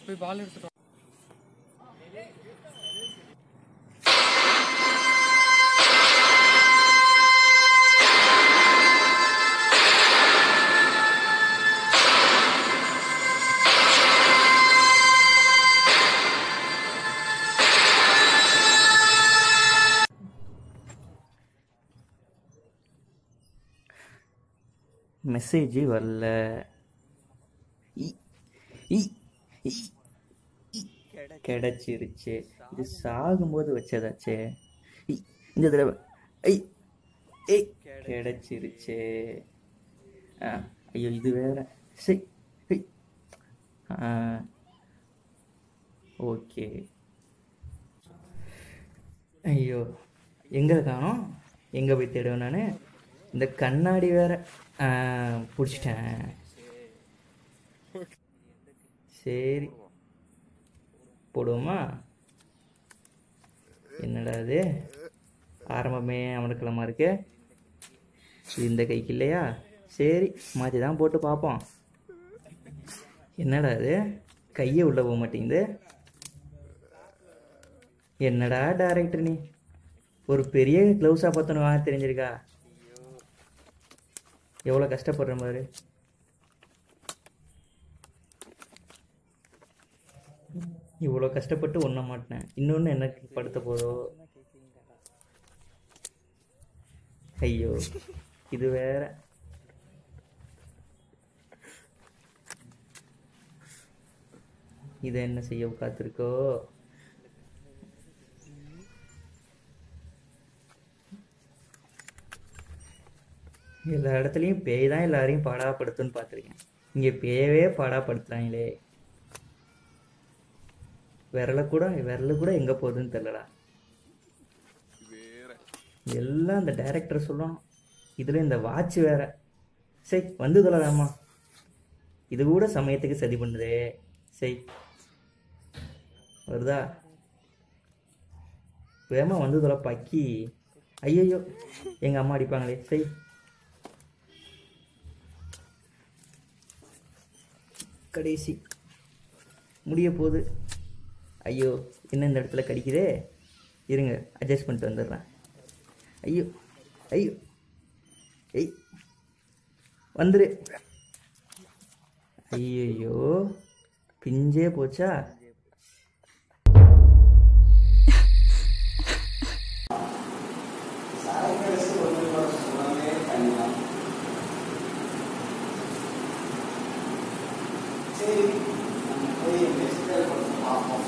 போய் பால் எடுத்துட்டு மெசேஜ் வரல. கிடைச்சிருச்சு. இது சாகும்போது வச்சதாச்சே. இந்த தடவை கிடைச்சிருச்சு. ஐயோ இது வேற. சரி ஓகே. ஐயோ எங்கே காணோம்? எங்கே போய் தேடுவேன் நான்? இந்த கண்ணாடி வேற பிடிச்சிட்டேன். சரி போடுவோமா? என்னடா அது ஆரம்பமே அவனுக்கெல்லாமா இருக்கு. இந்த கைக்கு இல்லையா? சரி மாற்றி தான் போட்டு பார்ப்போம். என்னடா அது கையை உள்ள போக மாட்டேங்குது. என்னடா டைரக்டர் நீ ஒரு பெரிய க்ளவுஸாக பார்த்தோன்னு வாங்க தெரிஞ்சிருக்கா? எவ்வளோ கஷ்டப்படுற மாதிரி. இவ்வளோ கஷ்டப்பட்டு ஒண்ண மாட்டேன். இன்னொன்று எனக்கு படுத்த போதோ. ஐயோ இது வேற. இதை என்ன செய்ய காத்திருக்கோ? எல்லா இடத்துலையும் பேய் தான் எல்லாரையும் பாடாப்படுத்துன்னு பார்த்துருக்கேன். இங்கே பேயவே பாடாப்படுத்துறாங்களே. விரல கூட எங்கே போகுதுன்னு தெரியலடா. எல்லாம் இந்த டைரக்டர் சொல்லணும். இதில் இந்த வாட்ச் வேற. சரி வந்து தொலைதாமா. இது கூட சமயத்துக்கு சதி பண்ணுதே. சரி வருதா? வேமா வந்து தொலை பக்கி. ஐயோ எங்கள் அம்மா அடிப்பாங்களே. சரி கடைசி முடிய போகுது. ஐயோ என்ன இந்த இடத்துல கடிக்குதே. இருங்க அட்ஜஸ்ட் பண்ணிட்டு வந்துடுறேன். ஐயோ ஐயோ வந்துரு. ஐயோ பிஞ்சே போச்சா? சரி நம்ம போய் பார்ப்போம்.